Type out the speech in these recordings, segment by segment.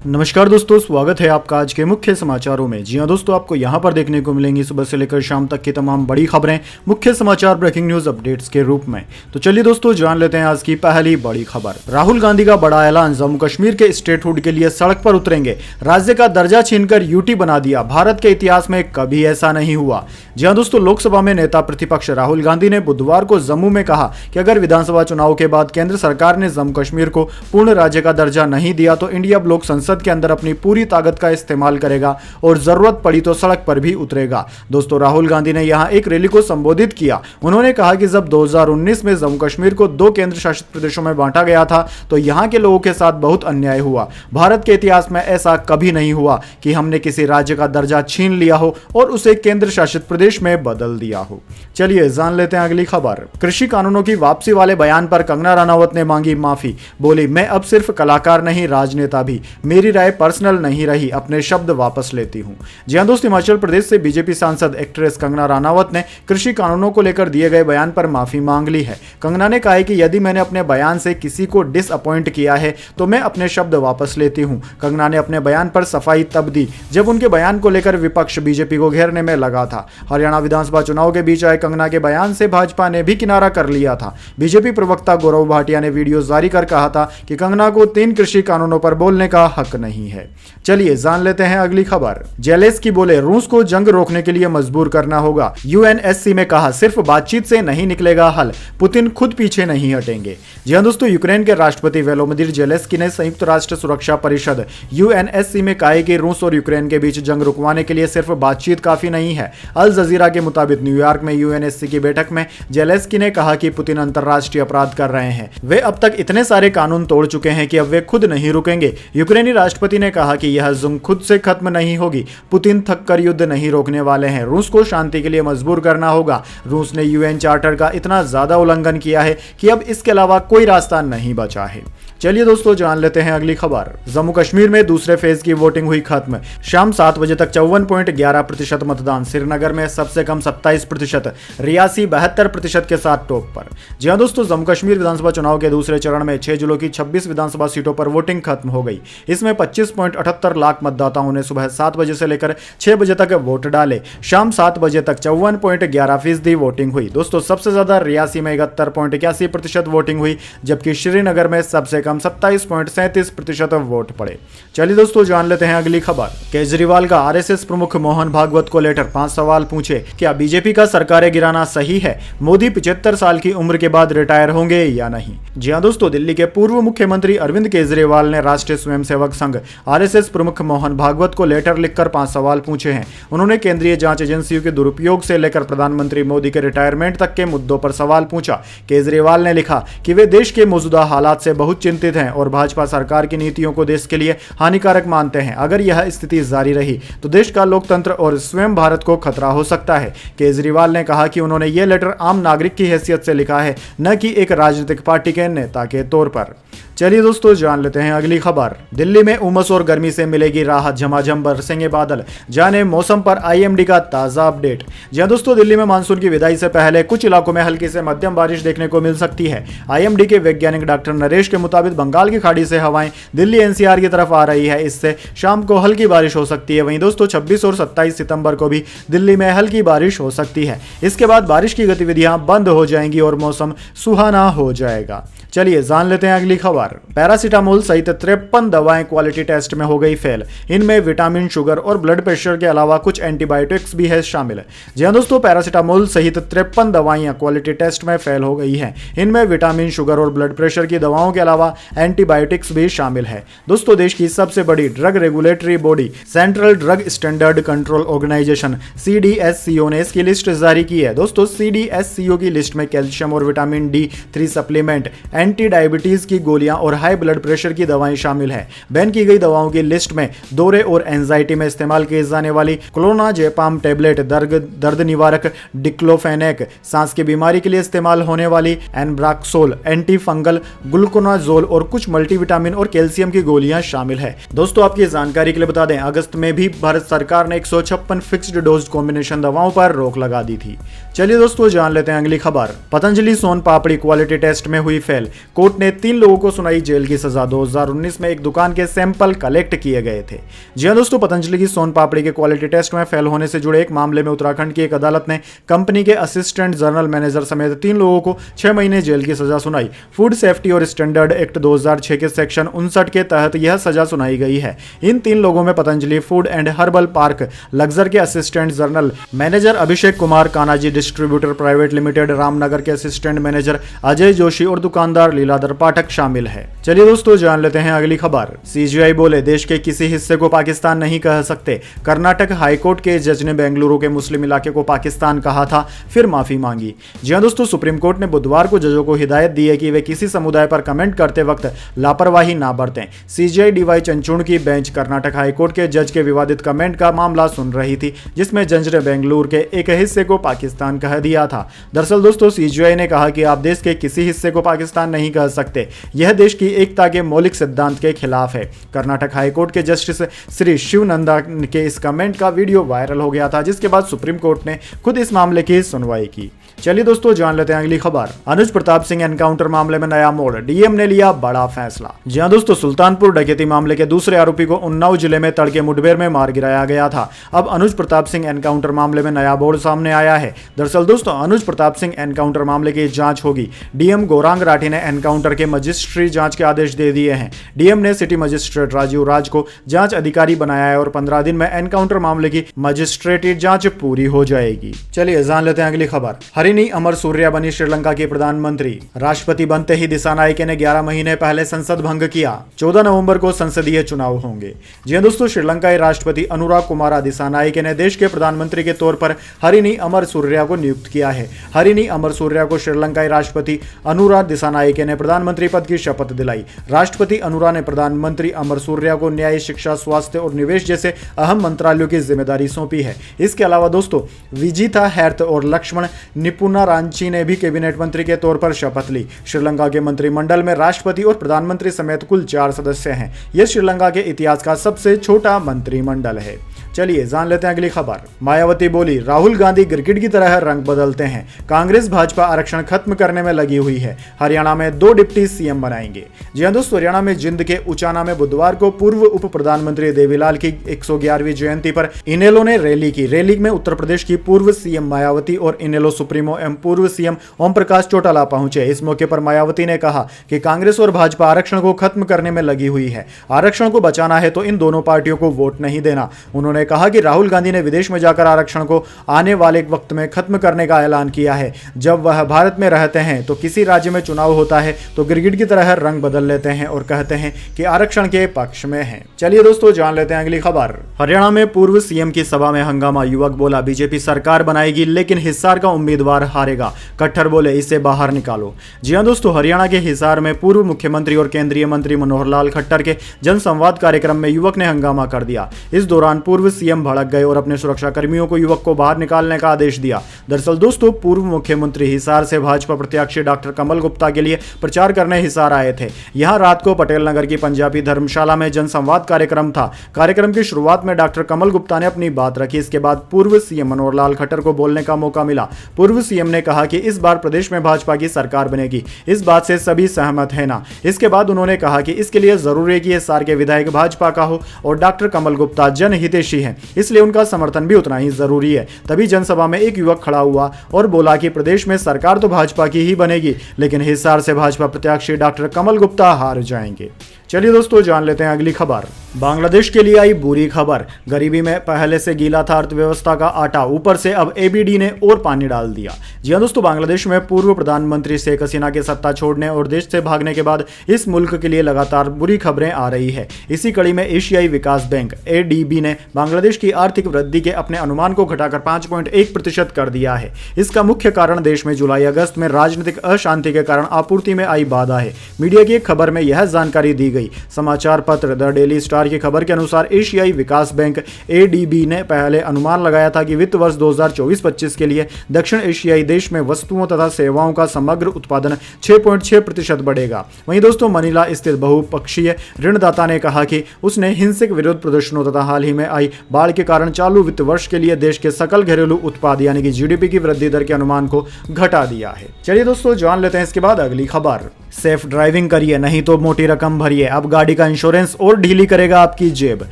नमस्कार दोस्तों, स्वागत है आपका आज के मुख्य समाचारों में। जी हां दोस्तों, आपको यहां पर देखने को मिलेंगी सुबह से लेकर शाम तक की तमाम बड़ी खबरें मुख्य समाचार ब्रेकिंग न्यूज अपडेट्स के रूप में। तो चलिए दोस्तों, जान लेते हैं आज की पहली बड़ी खबर। राहुल गांधी का बड़ा ऐलान, जम्मू कश्मीर के स्टेटहुड के लिए सड़क पर उतरेंगे। राज्य का दर्जा छीनकर यूटी बना दिया, भारत के इतिहास में कभी ऐसा नहीं हुआ। जी हां दोस्तों, लोकसभा में नेता प्रतिपक्ष राहुल गांधी ने बुधवार को जम्मू में कहा कि अगर विधानसभा चुनाव के बाद केंद्र सरकार ने जम्मू कश्मीर को पूर्ण राज्य का दर्जा नहीं दिया तो इंडिया ब्लॉक संसद के अंदर अपनी पूरी ताकत का इस्तेमाल करेगा और जरूरत पड़ी तो सड़क पर भी उतरेगा। दोस्तों, राहुल गांधी ने यहां एक रैली को संबोधित किया। उन्होंने कहा कि जब 2019 में जम्मू कश्मीर को 2 केंद्र शासित प्रदेशों में बांटा गया था तो यहां के लोगों के साथ बहुत अन्याय हुआ। भारत के इतिहास में ऐसा कभी नहीं हुआ कि हमने किसी राज्य का दर्जा छीन लिया हो और उसे केंद्र शासित प्रदेश में बदल दिया हो। चलिए जान लेते हैं अगली खबर। कृषि कानूनों की वापसी वाले बयान पर कंगना रनावत ने मांगी माफी। बोली, मैं अब सिर्फ कलाकार नहीं, राजनेता भी। मेरी राय पर्सनल नहीं रही, अपने शब्द वापस लेती हूं। जी हां दोस्तों, हिमाचल प्रदेश से बीजेपी सांसद एक्ट्रेस कंगना रनावत ने कृषि कानूनों को लेकर दिए गए बयान पर माफी मांग ली है। कंगना ने कहा है कि यदि मैंने अपने बयान से किसी को डिसअपॉइंट किया है तो मैं अपने शब्द वापस लेती हूं। कंगना ने अपने बयान पर सफाई तब दी जब उनके बयान को लेकर विपक्ष बीजेपी को घेरने में लगा था। हरियाणा विधानसभा चुनाव के बीच आए कंगना के बयान से भाजपा ने भी किनारा कर लिया था। बीजेपी प्रवक्ता गौरव भाटिया ने वीडियो जारी कर कहा था कि कंगना को 3 कृषि कानूनों पर बोलने का हक नहीं है। चलिए जान लेते हैं अगली खबर। जेलेंस्की बोले, रूस को जंग रोकने के लिए मजबूर करना होगा। यूएनएससी में कहा, सिर्फ बातचीत से नहीं निकलेगा हल, पुतिन खुद पीछे नहीं हटेंगे। जी हां दोस्तों, यूक्रेन के राष्ट्रपति वोलोदिमीर जेलेंस्की ने संयुक्त राष्ट्र सुरक्षा परिषद यूएनएससी में कहा कि रूस और यूक्रेन के बीच जंग रुकवाने के लिए सिर्फ बातचीत काफी नहीं है। अल जजीरा के मुताबिक न्यूयॉर्क में यूएनएससी की बैठक में जेलेंस्की ने कहा कि पुतिन अंतरराष्ट्रीय अपराध कर रहे हैं। वे अब तक इतने सारे कानून तोड़ चुके हैं कि अब वे खुद नहीं रुकेंगे। यूक्रेनी राष्ट्रपति ने कहा कि यह जंग खुद से खत्म नहीं होगी। पुतिन थककर युद्ध नहीं रोकने वाले हैं। रूस को शांति के लिए मजबूर करना होगा। रूस ने यूएन चार्टर का इतना ज्यादा उल्लंघन किया है कि अब इसके अलावा कोई रास्ता नहीं बचा है। चलिए दोस्तों, जान लेते हैं अगली खबर। जम्मू कश्मीर में दूसरे फेज की वोटिंग हुई खत्म। शाम 7 बजे तक 54.11% मतदान। श्रीनगर में सबसे कम 27%, रियासी 72% के साथ टॉप पर। जी हां दोस्तों, जम्मू कश्मीर विधानसभा चुनाव के दूसरे चरण में 6 जिलों की 26 विधानसभा सीटों पर वोटिंग खत्म हो गई। इसमें 25.78 लाख मतदाताओं ने सुबह 7 बजे से लेकर 6 बजे तक वोट डाले। शाम 7 बजे तक 54.11% वोटिंग हुई। दोस्तों, सबसे ज्यादा रियासी में 71.81% वोटिंग हुई, जबकि श्रीनगर में सबसे कम 27.37% वोट पड़े। चलिए दोस्तों, जान लेते हैं अगली खबर। केजरीवाल का आरएसएस प्रमुख मोहन भागवत को लेटर, 5 सवाल पूछे। क्या बीजेपी का सरकारें गिराना सही है? मोदी 75 साल की उम्र के बाद रिटायर होंगे या नहीं? जी हां दोस्तों, दिल्ली के पूर्व मुख्यमंत्री अरविंद केजरीवाल ने राष्ट्रीय स्वयंसेवक संघ आरएसएस प्रमुख मोहन भागवत को लेटर लिखकर 5 सवाल पूछे हैं। उन्होंने केंद्रीय जांच एजेंसियों के दुरुपयोग से लेकर प्रधानमंत्री मोदी के रिटायरमेंट तक के मुद्दों पर सवाल पूछा। केजरीवाल ने लिखा कि वे देश के मौजूदा हालात से बहुत चिंतित हैं और भाजपा सरकार की नीतियों को देश के लिए हानिकारक मानते हैं। अगर यह स्थिति जारी रही तो देश का लोकतंत्र और स्वयं भारत को खतरा हो सकता है। केजरीवाल ने कहा कि उन्होंने यह लेटर आम नागरिक की हैसियत से लिखा है, न कि एक राजनीतिक पार्टी के नेता के तौर पर। चलिए दोस्तों, जान लेते हैं अगली खबर। दिल्ली में उमस और गर्मी से मिलेगी राहत, झमाझम बरसेंगे बादल। जाने मौसम पर आईएमडी का ताजा अपडेट। जी हां दोस्तों, दिल्ली में मानसून की विदाई से पहले कुछ इलाकों में हल्की से मध्यम बारिश देखने को मिल सकती है। आईएमडी के वैज्ञानिक डॉक्टर नरेश के मुताबिक बंगाल की खाड़ी से हवाएं दिल्ली एनसीआर की तरफ आ रही है। इससे शाम को हल्की बारिश हो सकती है। वहीं दोस्तों, 26 और 27 सितंबर को भी दिल्ली में हल्की बारिश हो सकती है। इसके बाद बारिश की गतिविधियां बंद हो जाएंगी और मौसम सुहाना हो जाएगा। चलिए जान लेते हैं अगली खबर। पैरासीटामोल सहित 53 दवाएं क्वालिटी टेस्ट में हो गई फेल। इनमें विटामिन, शुगर और ब्लड प्रेशर के अलावा कुछ एंटीबायोटिक्स भी है शामिल। जी हां दोस्तों, पैरासीटामोल सहित 53 दवाइयां क्वालिटी टेस्ट में फेल हो गई हैं। इनमें विटामिन, शुगर और ब्लड प्रेशर की दवाओं के अलावा एंटीबायोटिक्स भी शामिल है। दोस्तों, देश की सबसे बड़ी drug regulatory body central drug standard control organization CDSCO ने इसकी लिस्ट जारी की है। दोस्तों, CDSCO की लिस्ट में कैल्शियम और vitamin D3 supplement, anti diabetes की गोलियां और हाई ब्लड प्रेशर की दवाएं शामिल है। बैन की गई दवाओं की लिस्ट में दौरे और एंजाइटी में इस्तेमाल की जाने वाली क्लोनाजेपाम टेबलेट, दर्द निवारक डिक्लोफेनेक, सांस की बीमारी के लिए इस्तेमाल होने वाली एनब्राक्सोल, एंटी फंगल ग्लूकोनाजोल और कुछ मल्टीविटामिन और कैल्शियम की गोलियां शामिल है। दोस्तों, आपकी जानकारी के लिए बता दें, अगस्त में भी भारत सरकार ने 156 फिक्स्ड डोज कॉम्बिनेशन दवाओं पर रोक लगा दी थी। चलिए दोस्तों, जान लेते हैं अगली खबर। पतंजलि सोन पापड़ी क्वालिटी टेस्ट में हुई फेल। कोर्ट ने 3 लोगों को सुनाई जेल की सजा। 2019 में एक दुकान के सैंपल कलेक्ट किए गए थे। जी हां दोस्तों, पतंजलि की सोन पापड़ी के क्वालिटी टेस्ट में फेल होने से जुड़े एक मामले में उत्तराखंड की एक अदालत ने कंपनी के असिस्टेंट जनरल मैनेजर समेत 3 लोगों को 6 महीने जेल की सजा सुनाई। फूड सेफ्टी और स्टैंडर्ड एक्ट 2006 के सेक्शन 59 के तहत यह सजा सुनाई गई है। इन 3 लोगों में Patanjali food and herbal park Laksar के assistant general manager Abhishek Kumar, Kanaji distributor private limited Ramnagar के असिस्टेंट मैनेजर अजय जोशी और दुकानदार लीलाधर पाठक शामिल है। चलिए दोस्तों, जान लेते हैं अगली खबर। सीजीआई बोले देश के किसी हिस्से को पाकिस्तान नहीं कह सकते। कर्नाटक हाईकोर्ट के जज ने बेंगलुरु के मुस्लिम इलाके को पाकिस्तान कहा था, फिर माफी मांगी। जी हां दोस्तों, सुप्रीम कोर्ट ने बुधवार को जजों को हिदायत दी है कि वे किसी समुदाय पर कमेंट करते वक्त लापरवाही ना बरतें। सीजीआई डीवाई चंचूड़ की बेंच कर्नाटक हाईकोर्ट के जज के विवादित कमेंट का मामला सुन रही थी, जिसमें जज ने बेंगलुरु के एक हिस्से को पाकिस्तान कह दिया था। दरअसल दोस्तों, सीजीआई ने कहा कि आप देश के किसी हिस्से को पाकिस्तान नहीं कह सकते, यह देश की एकता के मौलिक सिद्धांत के खिलाफ है। कर्नाटक हाईकोर्ट के जस्टिस श्री शिवनंदा के इस कमेंट का वीडियो वायरल हो गया था, जिसके बाद सुप्रीम कोर्ट ने खुद इस मामले की सुनवाई की। चलिए दोस्तों, जान लेते हैं अगली खबर। अनुज प्रताप सिंह एनकाउंटर मामले में नया मोड़, डीएम ने लिया बड़ा फैसला। जी हां दोस्तों, सुल्तानपुर डकैती मामले के दूसरे आरोपी को उन्नाव जिले में तड़के मुठभेड़ में मार गिराया गया था। अब अनुज प्रताप सिंह एनकाउंटर मामले में नया मोड़ सामने आया है। दरअसल दोस्तों, अनुज प्रताप सिंह एनकाउंटर मामले की जांच होगी। डीएम गौरांग राठी ने एनकाउंटर के मजिस्ट्री जांच के आदेश दे दिए हैं। डीएम ने सिटी मजिस्ट्रेट राजीव राज को जांच अधिकारी बनाया है और 15 दिन में एनकाउंटर मामले की मजिस्ट्रेटी जांच पूरी हो जाएगी। चलिए जान लेते हैं अगली खबर। हरिनी अमर सूर्या बनी श्रीलंका की प्रधानमंत्री। राष्ट्रपति बनते ही दिसानायके ने 11 महीने पहले संसद भंग किया। 14 नवंबर को संसदीय चुनाव होंगे। जी हां दोस्तों, श्रीलंकाई राष्ट्रपति अनुराग कुमारा दिसानायके ने देश के प्रधानमंत्री के तौर पर हरिनी अमर सूर्या को नियुक्त किया है। हरिनी अमर सूर्या को श्रीलंकाई राष्ट्रपति अनुराग दिसानायके ने प्रधानमंत्री पद की शपथ दिलाई। राष्ट्रपति अनुराग ने प्रधानमंत्री अमर सूर्या को न्याय, शिक्षा, स्वास्थ्य और निवेश जैसे अहम मंत्रालयों की जिम्मेदारी सौंपी है। इसके अलावा दोस्तों, विजिता हेर्थ और लक्ष्मण निपुणा रांची ने भी कैबिनेट मंत्री के तौर पर शपथ ली। श्रीलंका के मंत्रिमंडल में राष्ट्रपति और प्रधानमंत्री समेत कुल 4 सदस्य हैं। यह श्रीलंका के इतिहास का सबसे छोटा मंत्रिमंडल है। चलिए जान लेते हैं अगली खबर। मायावती बोली राहुल गांधी क्रिकेट की तरह रंग बदलते हैं। कांग्रेस भाजपा आरक्षण खत्म करने में लगी हुई है। हरियाणा में 2 डिप्टी सीएम बनाएंगे। जी हां दोस्तों, हरियाणा में जिंद के उचाना में बुधवार को पूर्व उप प्रधानमंत्री देवीलाल की 111वीं जयंती पर इनेलो ने रैली की। रैली में उत्तर प्रदेश की पूर्व सीएम मायावती और इनेलो सुप्रीमो एवं पूर्व सीएम ओम प्रकाश चौटाला पहुंचे। इस मौके पर मायावती ने कहा कि कांग्रेस और भाजपा आरक्षण को खत्म करने में लगी हुई है। आरक्षण को बचाना है तो इन दोनों पार्टियों को वोट नहीं देना। उन्होंने कहा कि राहुल गांधी ने विदेश में जाकर आरक्षण को आने वाले वक्त में खत्म करने का ऐलान किया है। जब वह भारत में रहते हैं तो किसी राज्य में चुनाव होता है तो क्रिकेट की तरह रंग बदल लेते हैं और कहते हैं कि आरक्षण के पक्ष में हैं। चलिए दोस्तों, जान लेते हैं अगली खबर। हरियाणा में पूर्व सीएम की सभा में हंगामा। युवक बोला बीजेपी सरकार बनाएगी लेकिन हिसार का उम्मीदवार हारेगा। खट्टर बोले इसे बाहर निकालो। जी हां दोस्तों, हरियाणा के हिसार में पूर्व मुख्यमंत्री और केंद्रीय मंत्री मनोहर लाल खट्टर के जनसंवाद कार्यक्रम में युवक ने हंगामा कर दिया। इस दौरान पूर्व सीएम भड़क गए और अपने सुरक्षा कर्मियों को युवक को बाहर निकालने का आदेश दिया। दरअसल दोस्तों, पूर्व मुख्यमंत्री हिसार से भाजपा प्रत्याशी डॉक्टर कमल गुप्ता के लिए प्रचार करने हिसार आए थे। यहां रात को पटेल नगर की पंजाबी धर्मशाला में जनसंवाद कार्यक्रम था। कार्यक्रम की शुरुआत में डॉक्टर कमल गुप्ता ने अपनी बात रखी। इसके बाद पूर्व सीएम मनोहर लाल खट्टर को बोलने का मौका मिला। पूर्व सीएम ने कहा कि इस बार प्रदेश में भाजपा की सरकार बनेगी, इस बात से सभी सहमत है ना। इसके बाद उन्होंने कहा कि इसके लिए जरूरी है कि हिसार के विधायक भाजपा का हो और डॉक्टर कमल गुप्ता जनहितैषी हैं, इसलिए उनका समर्थन भी उतना ही जरूरी है। तभी जनसभा में एक युवक खड़ा हुआ और बोला कि प्रदेश में सरकार तो भाजपा की ही बनेगी, लेकिन हिसार से भाजपा प्रत्याशी डॉक्टर कमल गुप्ता हार जाएंगे। चलिए दोस्तों, जान लेते हैं अगली खबर। बांग्लादेश के लिए आई बुरी खबर। गरीबी में पहले से गीला था अर्थव्यवस्था का आटा, ऊपर से अब एबीडी ने और पानी डाल दिया। जी हां दोस्तों, बांग्लादेश में पूर्व प्रधानमंत्री शेख हसीना के सत्ता छोड़ने और देश से भागने के बाद इस मुल्क के लिए लगातार बुरी खबरें आ रही है। इसी कड़ी में एशियाई विकास बैंक एडीबी ने बांग्लादेश की आर्थिक वृद्धि के अपने अनुमान को घटाकर 5.1% कर दिया है। इसका मुख्य कारण देश में जुलाई अगस्त में राजनीतिक अशांति के कारण आपूर्ति में आई बाधा है। मीडिया की एक खबर में यह जानकारी दी गई। समाचार पत्र द डेली स्टार की खबर के अनुसार एशियाई विकास बैंक एडीबी ने पहले अनुमान लगाया था कि वित्त वर्ष 2024-25 के लिए दक्षिण एशियाई देश में वस्तुओं तथा सेवाओं का समग्र उत्पादन 6.6% बढ़ेगा। वहीं दोस्तों, मनीला स्थित बहुपक्षीय ऋणदाता ने कहा कि उसने हिंसक विरोध प्रदर्शनों तथा हाल ही में आई बाढ़ के कारण चालू वित्त वर्ष के लिए देश के सकल घरेलू उत्पाद यानी कि जीडीपी की वृद्धि दर के अनुमान को घटा दिया है। चलिए दोस्तों, जान लेते हैं इसके बाद अगली खबर। सेफ ड्राइविंग करिए, नहीं तो मोटी रकम भरिए। अब गाड़ी का इंश्योरेंस और ढीली करेगा आपकी जेब।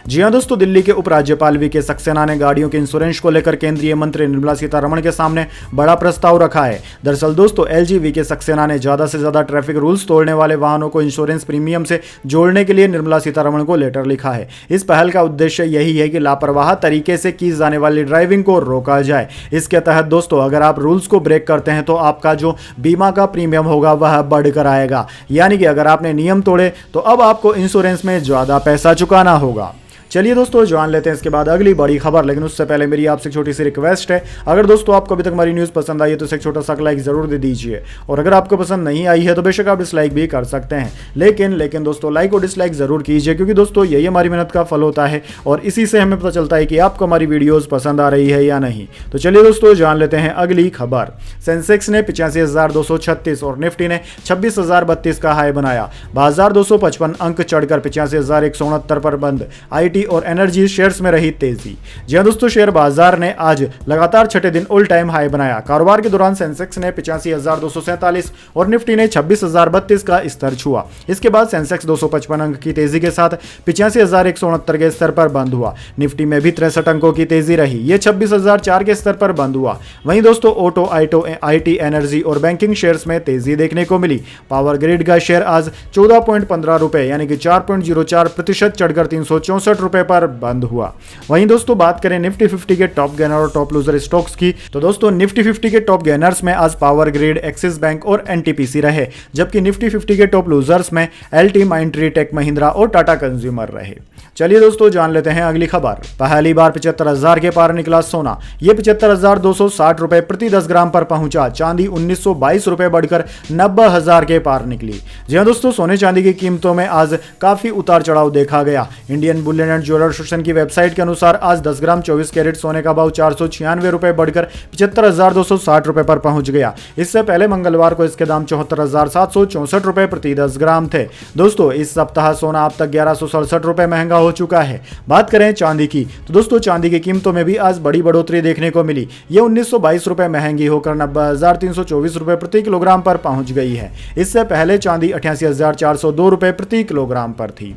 जी हां दोस्तों, दिल्ली के उपराज्यपाल वीके सक्सेना ने गाड़ियों के इंश्योरेंस को लेकर केंद्रीय मंत्री निर्मला सीतारमण के सामने बड़ा प्रस्ताव रखा है। दरअसल दोस्तों, एलजी वीके सक्सेना ने ज्यादा से ज्यादा ट्रैफिक रूल्स तोड़ने वाले वाहनों को इंश्योरेंस प्रीमियम से जोड़ने के लिए निर्मला सीतारमण को लेटर लिखा है। इस पहल का उद्देश्य यही है कि लापरवाह तरीके से की जाने वाली ड्राइविंग को रोका जाए। इसके तहत दोस्तों, अगर आप रूल्स को ब्रेक करते हैं तो आपका जो बीमा का प्रीमियम होगा वह बढ़कर आएगा। यानी कि अगर आपने नियम तोड़े तो अब आपको इंश्योरेंस में ज्यादा पैसा चुकाना होगा। चलिए दोस्तों, जान लेते हैं इसके बाद अगली बड़ी खबर। लेकिन उससे पहले मेरी आपसे छोटी सी रिक्वेस्ट है, अगर दोस्तों आपको अभी तक हमारी न्यूज़ पसंद आई है तो इसे एक छोटा सा लाइक जरूर दे दीजिए। और अगर आपको पसंद नहीं आई है तो बेशक आप डिसलाइक भी कर सकते हैं, लेकिन दोस्तों लाइक और डिसलाइक जरूर कीजिए, क्योंकि दोस्तों यही हमारी मेहनत का फल होता है और इसी से हमें पता चलता है कि आपको हमारी वीडियोज़ पसंद आ रही है या नहीं। तो चलिए दोस्तों, जान लेते हैं अगली खबर। सेंसेक्स ने 85,236 और निफ्टी ने 26,032 का हाई बनाया। बाजार 255 अंक चढ़कर 85,169 पर बंद। आईटी और एनर्जी शेयर्स में रही तेजी। जी हां दोस्तों, शेयर बाजार ने आज लगातार छठे दिन ऑल टाइम हाई बनाया। कारोबार के दौरान सेंसेक्स ने 85,247 और निफ्टी ने 26,032 का स्तर छुआ। इसके बाद सेंसेक्स 255 अंक की तेजी के साथ 85,169 के स्तर पर बंद हुआ। निफ्टी में भी 63 अंकों की तेजी रही, ये 26,004 के स्तर पर बंद हुआ। वहीं दोस्तों, ऑटो, आईटी, एनर्जी और बैंकिंग शेयर्स में तेजी देखने को मिली। पावर ग्रिड का शेयर आज 14.15 रुपए यानी कि 4.04% चढ़कर 364 रुपए पर बंद हुआ। वहीं दोस्तों, बात करें निफ्टी 50 के टॉप गेनर और टॉप लूजर स्टॉक्स की, तो दोस्तों निफ्टी 50 के टॉप गेनर्स में आज पावर ग्रिड, एक्सिस बैंक और एनटीपीसी रहे, जबकि निफ्टी 50 के टॉप लूजर्स में एलटी, माइंडट्री, टेक महिंद्रा और टाटा कंज्यूमर रहे। चलिए दोस्तों, जान लेते हैं अगली खबर। पहली बार 75,000 के पार निकला सोना। यह 75,260 रुपए प्रति 10 ग्राम पर पहुंचा। चांदी 1,922 रुपए बढ़कर 90,000 के पार निकली। जी हां दोस्तों, सोने चांदी की कीमतों में आज काफी उतार चढ़ाव देखा गया। Indian Boolean and jeweller association की वेबसाइट के अनुसार आज 10 ग्राम 24 कैरेट सोने का भाव 496 रुपए बढ़कर 75,260 रुपए पर पहुंच गया। इससे पहले मंगलवार को इसके दाम 74,764 रुपए प्रति 10 ग्राम थे। दोस्तों, इस सप्ताह सोना अब तक 1,167 रुपए महंगा हो चुका है। बात करें चांदी की, तो दोस्तों चांदी की कीमतों में भी आज बड़ी बढ़ोतरी देखने को मिली। ये 1,922 रुपए महंगी होकर 90,324 रुपए प्रति किलोग्राम पर पहुंच गई है। इससे पहले चांदी 88,402 रुपए प्रति किलोग्राम पर थी।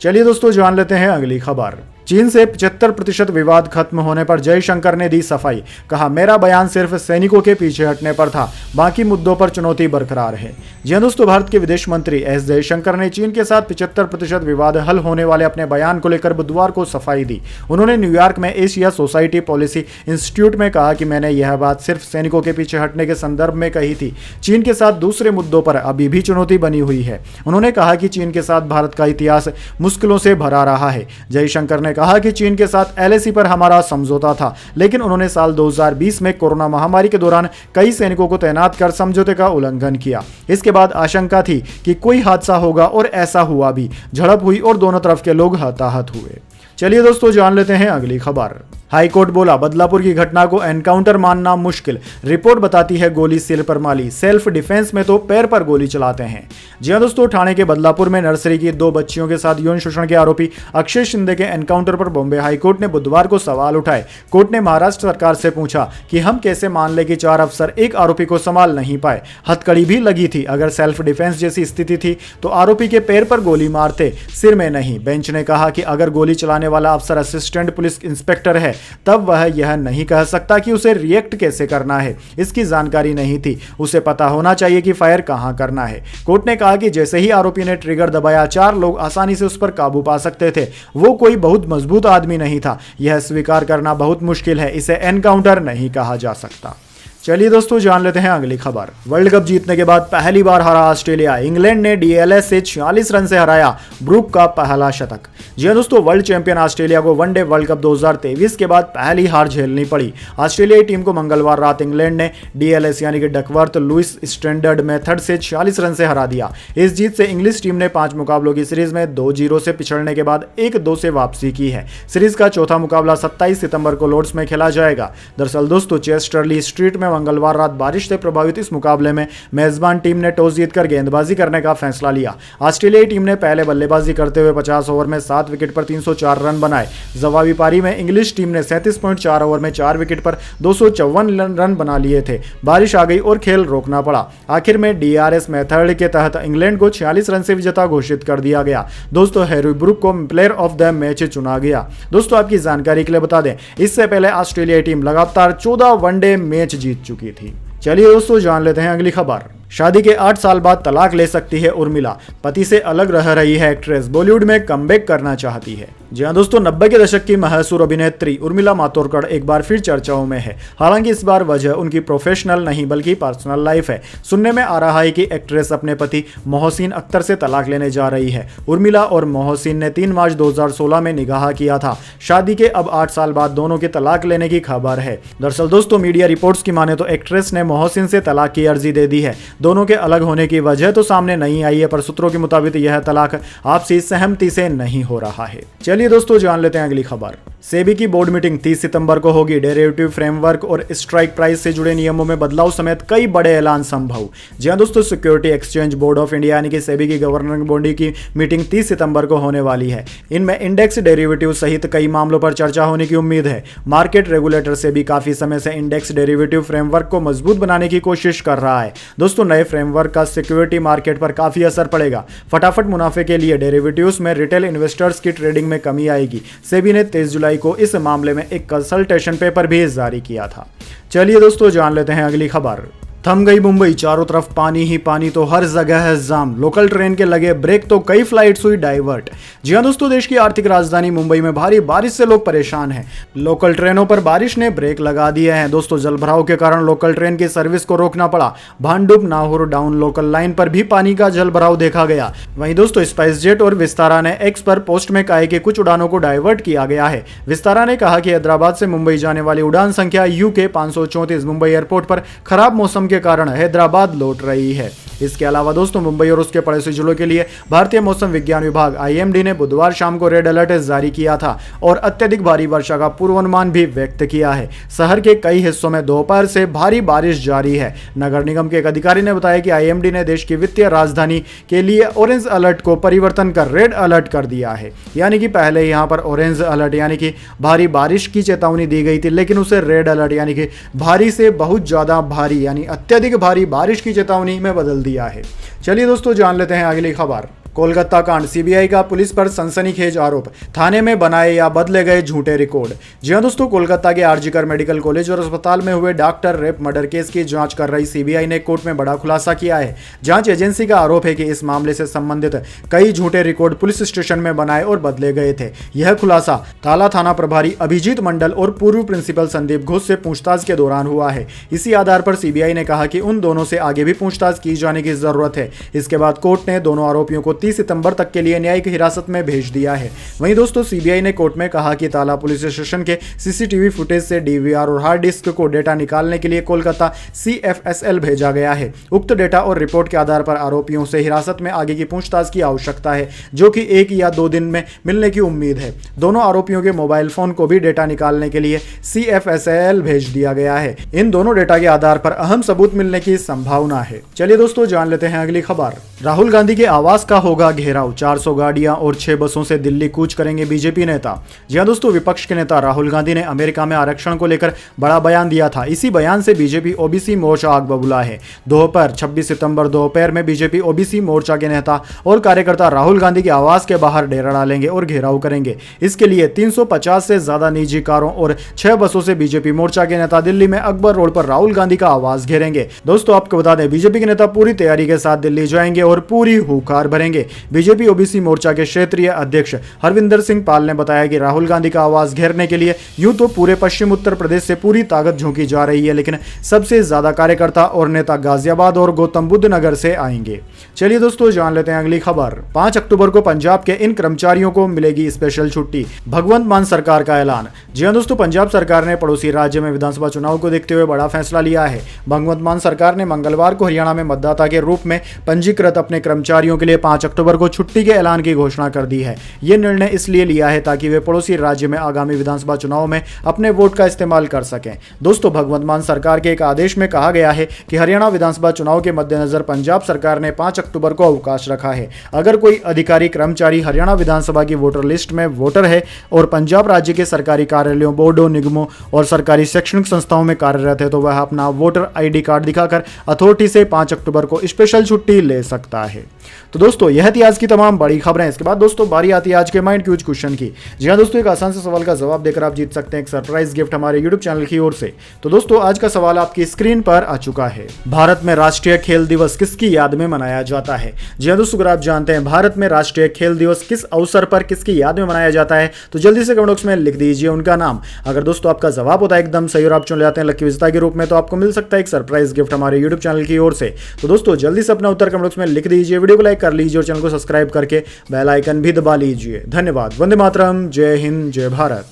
चलिए दोस्तों, जान लेते हैं अगली खबर। चीन से 75% विवाद खत्म होने पर जयशंकर ने दी सफाई। कहा, मेरा बयान सिर्फ सैनिकों के पीछे हटने पर था, बाकी मुद्दों पर चुनौती बरकरार है। जी हां दोस्तों, भारत के विदेश मंत्री एस जयशंकर ने चीन के साथ 75% विवाद हल होने वाले अपने बयान को लेकर बुधवार को सफाई दी। उन्होंने न्यूयॉर्क में एशिया सोसाइटी पॉलिसी इंस्टीट्यूट में कहा कि मैंने यह बात सिर्फ सैनिकों के पीछे हटने के संदर्भ में कही थी। चीन के साथ दूसरे मुद्दों पर अभी भी चुनौती बनी हुई है। उन्होंने कहा कि चीन के साथ भारत का इतिहास मुश्किलों से भरा रहा है। जयशंकर ने कहा कि चीन के साथ एलएसी पर हमारा समझौता था, लेकिन उन्होंने साल 2020 में कोरोना महामारी के दौरान कई सैनिकों को तैनात कर समझौते का उल्लंघन किया। इसके बाद आशंका थी कि कोई हादसा होगा और ऐसा हुआ भी। झड़प हुई और दोनों तरफ के लोग हताहत हुए। चलिए दोस्तों, जान लेते हैं अगली खबर। हाईकोर्ट बोला, बदलापुर की घटना को एनकाउंटर मानना मुश्किल। रिपोर्ट बताती है गोली सिर पर माली, सेल्फ डिफेंस में तो पैर पर गोली चलाते हैं। जी हां दोस्तों, ठाणे के बदलापुर में नर्सरी की 2 बच्चियों के साथ यौन शोषण के आरोपी अक्षय शिंदे के एनकाउंटर पर बॉम्बे हाईकोर्ट ने बुधवार को सवाल उठाए। कोर्ट ने महाराष्ट्र सरकार से पूछा कि हम कैसे मान ले कि 4 अफसर एक आरोपी को संभाल नहीं पाए। हथकड़ी भी लगी थी। अगर सेल्फ डिफेंस जैसी स्थिति थी तो आरोपी के पैर पर गोली मारते, सिर में नहीं। बेंच ने कहा कि अगर गोली चलाने वाला अफसर असिस्टेंट पुलिस इंस्पेक्टर है तब वह यह नहीं कह सकता कि उसे रिएक्ट कैसे करना है। इसकी जानकारी नहीं थी। उसे पता होना चाहिए कि फायर कहां करना है। कोर्ट ने कहा कि जैसे ही आरोपी ने ट्रिगर दबाया, 4 लोग आसानी से उस पर काबू पा सकते थे। वो कोई बहुत मजबूत आदमी नहीं था। यह स्वीकार करना बहुत मुश्किल है। इसे एनकाउंटर नहीं कहा जा सकता। चलिए दोस्तों, जान लेते हैं अगली खबर। वर्ल्ड कप जीतने के बाद पहली बार हारा ऑस्ट्रेलिया। इंग्लैंड ने डीएलएस से 46 रन से हराया ब्रूक का पहला शतक। जी हां दोस्तों, वर्ल्ड चैंपियन ऑस्ट्रेलिया को वनडे वर्ल्ड कप 2023 के बाद पहली हार झेलनी पड़ी। ऑस्ट्रेलियाई टीम को मंगलवार रात इंग्लैंड ने डीएलएस यानी कि डकवर्थ लुइस स्टैंडर्ड मेथड से 46 रन से हरा दिया। इस जीत से इंग्लिश टीम ने 5 मुकाबलों की सीरीज में 2-0 से पिछड़ने के बाद 1-2 से वापसी की है। सीरीज का चौथा मुकाबला 27 सितंबर को लॉर्ड्स में खेला जाएगा। दरअसल दोस्तों, चेस्टरली स्ट्रीट में मंगलवार रात बारिश से प्रभावित इस मुकाबले में मेजबान टीम ने टॉस जीतकर गेंदबाजी करने का फैसला लिया। ऑस्ट्रेलियाई टीम ने पहले बल्लेबाजी करते हुए 50 ओवर में 7 विकेट पर 304 रन बनाए। जवाबी पारी में इंग्लिश टीम ने 37.4 ओवर में 4 विकेट पर 254 रन बना लिए थे। बारिश आ गई और खेल रोकना पड़ा। आखिर में DRS मेथड के तहत इंग्लैंड को 46 रन से विजेता घोषित कर दिया गया। दोस्तों हैरी ब्रूक को प्लेयर ऑफ द मैच चुना गया। दोस्तों आपकी जानकारी के लिए बता दें, इससे पहले ऑस्ट्रेलियाई टीम लगातार 14 वनडे मैच जीत चुकी थी। चलिए दोस्तों जान लेते हैं अगली खबर। शादी के 8 साल बाद तलाक ले सकती है उर्मिला, पति से अलग रह रही है एक्ट्रेस, बॉलीवुड में कमबैक करना चाहती है। जी हां दोस्तों, 90 के दशक की मशहूर अभिनेत्री उर्मिला मातोंडकर एक बार फिर चर्चाओं में है। हालांकि इस बार वजह उनकी प्रोफेशनल नहीं बल्कि पर्सनल लाइफ है। सुनने में आ रहा है कि एक्ट्रेस अपने पति मोहसिन अख्तर से तलाक लेने जा रही है। उर्मिला और मोहसिन ने 3 मार्च 2016 में निकाह किया था। शादी के अब 8 साल बाद दोनों के तलाक लेने की खबर है। दरअसल दोस्तों मीडिया रिपोर्ट्स की माने तो एक्ट्रेस ने मोहसिन से तलाक की अर्जी दे दी है। दोनों के अलग होने की वजह तो सामने नहीं आई है, पर सूत्रों के मुताबिक यह तलाक आपसी सहमति से नहीं हो रहा है। चलिए दोस्तों जान लेते हैं अगली खबर। सेबी की बोर्ड मीटिंग 30 सितंबर को होगी। डेरिवेटिव फ्रेमवर्क और स्ट्राइक प्राइस से जुड़े नियमों में बदलाव समेत कई बड़े ऐलान संभव। जी हां दोस्तों, security exchange board of India यानी कि सेबी की गवर्निंग बॉडी की मीटिंग 30 सितंबर को होने वाली है। इनमें इंडेक्स डेरिवेटिव सहित कई मामलों पर चर्चा होने की उम्मीद है। मार्केट रेगुलेटर सेबी काफी समय से इंडेक्स डेरिवेटिव फ्रेमवर्क को मजबूत बनाने की कोशिश कर रहा है। दोस्तों नए फ्रेमवर्क का सिक्योरिटी मार्केट पर काफी असर पड़ेगा। फटाफट मुनाफे के लिए डेरिवेटिव्स में रिटेल इन्वेस्टर्स की ट्रेडिंग में कमी आएगी। सेबी ने 23 जुलाई को इस मामले में एक कंसल्टेशन पेपर भी जारी किया था। चलिए दोस्तों जान लेते हैं अगली खबर। थम गई मुंबई, चारों तरफ पानी ही पानी तो हर जगह है जाम। लोकल ट्रेन के लगे ब्रेक तो कई फ्लाइट्स हुई डाइवर्ट। जी हां दोस्तों, देश की आर्थिक राजधानी मुंबई में भारी बारिश से लोग परेशान हैं। लोकल ट्रेनों पर बारिश ने ब्रेक लगा दिए हैं। दोस्तों जलभराव के कारण लोकल ट्रेन की सर्विस को रोकना पड़ा। Bhandup Nahor down local line पर भी पानी का जलभराव देखा गया। वहीं दोस्तों स्पाइस जेट और विस्तारा ने एक्स पर पोस्ट में कहा कि कुछ उड़ानों को डाइवर्ट किया गया है। विस्तारा ने कहा कि हैदराबाद से मुंबई जाने वाली उड़ान संख्या UK 534 मुंबई एयरपोर्ट पर खराब मौसम के कारण हैदराबाद लौट रही है। इसके अलावा दोस्तों मुंबई और उसके पड़ोसी जिलों के लिए भारतीय मौसम विज्ञान विभाग IMD ने बुधवार शाम को रेड अलर्ट जारी किया था और अत्यधिक भारी वर्षा का पूर्वानुमान भी व्यक्त किया है। शहर के कई हिस्सों में दोपहर से भारी बारिश जारी है। नगर निगम के एक अधिकारी ने बताया कि IMD ने देश की वित्तीय राजधानी के लिए ऑरेंज अलर्ट को परिवर्तन कर रेड अलर्ट कर दिया है। यानी कि पहले यहां पर ऑरेंज अलर्ट यानी कि भारी बारिश की चेतावनी दी गई थी, लेकिन उसे रेड अलर्ट यानी कि भारी से बहुत ज्यादा भारी यानी अत्यधिक भारी बारिश की चेतावनी में बदल दिया है। चलिए दोस्तों जान लेते हैं अगली खबर। कोलकाता कांड, सीबीआई का पुलिस पर सनसनीखेज आरोप, थाने में बनाए या बदले गए झूठे रिकॉर्ड। जी हां दोस्तों, कोलकाता के आरजीकर मेडिकल कॉलेज और अस्पताल में हुए डॉक्टर रेप मर्डर केस की जांच कर रही सीबीआई ने कोर्ट में बड़ा खुलासा किया है। जांच एजेंसी का आरोप है कि इस मामले से संबंधित कई झूठे रिकॉर्ड पुलिस स्टेशन में बनाए और बदले गए थे। यह खुलासा ताला थाना प्रभारी अभिजीत मंडल और पूर्व प्रिंसिपल संदीप घोष से पूछताछ के दौरान हुआ है। इसी आधार पर सीबीआई ने कहा कि उन दोनों से आगे भी पूछताछ की जाने की जरूरत है। इसके बाद कोर्ट ने दोनों आरोपियों को 30 सितंबर तक के लिए न्यायिक हिरासत में भेज दिया है। वहीं दोस्तों सीबीआई ने कोर्ट में कहा कि ताला पुलिस स्टेशन के सीसीटीवी फुटेज से डीवीआर और हार्ड डिस्क को डेटा निकालने के लिए कोलकाता CFSL भेजा गया है। उक्त डेटा और रिपोर्ट के आधार पर आरोपियों से हिरासत में आगे की पूछताछ की आवश्यकता है, जो कि 1 या 2 दिन में मिलने की उम्मीद है। दोनों आरोपियों के मोबाइल फोन को भी डेटा निकालने के लिए CFSL भेज दिया गया है। इन दोनों डेटा के आधार पर अहम सबूत मिलने की संभावना है। चलिए दोस्तों जान लेते हैं अगली खबर। राहुल गांधी के आवास का होगा घेराव, 400 गाड़ियां और 6 बसों से दिल्ली कूच करेंगे बीजेपी नेता। जी हां दोस्तों, विपक्ष के नेता राहुल गांधी ने अमेरिका में आरक्षण को लेकर बड़ा बयान दिया था। इसी बयान से बीजेपी ओबीसी मोर्चा आग बबूला है। दोपहर 26 सितंबर दोपहर में बीजेपी ओबीसी मोर्चा के नेता और कार्यकर्ता राहुल गांधी के आवास के बाहर डेरा डालेंगे और घेराव करेंगे। इसके लिए 350 से ज्यादा निजी कारों और 6 बसों से बीजेपी मोर्चा के नेता दिल्ली में अकबर रोड पर राहुल गांधी का आवास घेरेंगे। दोस्तों आपको बता दें, बीजेपी के नेता पूरी तैयारी के साथ दिल्ली जाएंगे और पूरी हुंकार भरेंगे। बीजेपी ओबीसी मोर्चा के क्षेत्रीय अध्यक्ष हरविंदर सिंह पाल ने बताया कि राहुल गांधी का आवास घेरने के लिए यूं तो पूरे पश्चिम उत्तर प्रदेश से पूरी ताकत झोंकी जा रही है, लेकिन सबसे ज्यादा कार्यकर्ता और नेता गाजियाबाद और गौतम बुद्ध नगर से आएंगे। चलिए दोस्तों जान लेते हैं अगली खबर। 5 अक्टूबर को पंजाब के इन कर्मचारियों को मिलेगी स्पेशल छुट्टी, भगवंत मान सरकार का ऐलान। जी हां दोस्तों, पंजाब सरकार ने पड़ोसी राज्य में विधानसभा चुनाव को देखते हुए बड़ा फैसला लिया है। भगवंत मान सरकार ने मंगलवार को हरियाणा में मतदाता के रूप में पंजीकृत अपने कर्मचारियों के लिए 5 अक्टूबर को छुट्टी के ऐलान की घोषणा कर दी है। ये निर्णय इसलिए लिया है ताकि वे पड़ोसी राज्य में आगामी विधानसभा चुनाव में अपने वोट का इस्तेमाल कर सकें। दोस्तों, भगवंत मान सरकार के एक आदेश में कहा गया है कि हरियाणा विधानसभा चुनाव के मद्देनजर पंजाब सरकार ने 5 अक्टूबर को अवकाश रखा है। अगर कोई अधिकारी कर्मचारी हरियाणा विधानसभा की वोटर लिस्ट में वोटर है और पंजाब राज्य के सरकारी कार्यालयों, बोर्डों, निगमों और सरकारी शैक्षणिक संस्थाओं में कार्यरत है तो वह अपना वोटर ID कार्ड दिखाकर अथॉरिटी से 5 अक्टूबर को स्पेशल छुट्टी ले सकता है। तो दोस्तों, यह थी आज की तमाम बड़ी खबरें। इसके बाद दोस्तों बारी आती है आज के माइंड क्यूज क्वेश्चन की। जी हाँ दोस्तों, एक आसान से सवाल का जवाब देकर आप जीत सकते हैं एक सरप्राइज गिफ्ट हमारे यूट्यूब चैनल की ओर से। तो दोस्तों, आज का सवाल आपकी स्क्रीन पर आ चुका है। भारत में राष्ट्रीय खेल दिवस किसकी याद में मनाया जाता है? जी हाँ दोस्तों, अगर आप जानते हैं भारत में राष्ट्रीय खेल दिवस किस अवसर पर किसकी याद में मनाया जाता है तो जल्दी से कमेंट बॉक्स में लिख दीजिए उनका नाम। अगर दोस्तों आपका जवाब होता है एकदम सही और आप चुन जाते हैं लकी विजेता के रूप में तो आपको मिल सकता है एक सरप्राइज गिफ्ट हमारे यूट्यूब चैनल की ओर से। तो दोस्तों जल्दी से अपना उत्तर कमेंट बॉक्स में लिख दीजिए, वीडियो को लाइक कर लीजिए और चैनल को सब्सक्राइब करके बेल आइकन भी दबा लीजिए। धन्यवाद। वंदे मातरम। जय हिंद, जय भारत।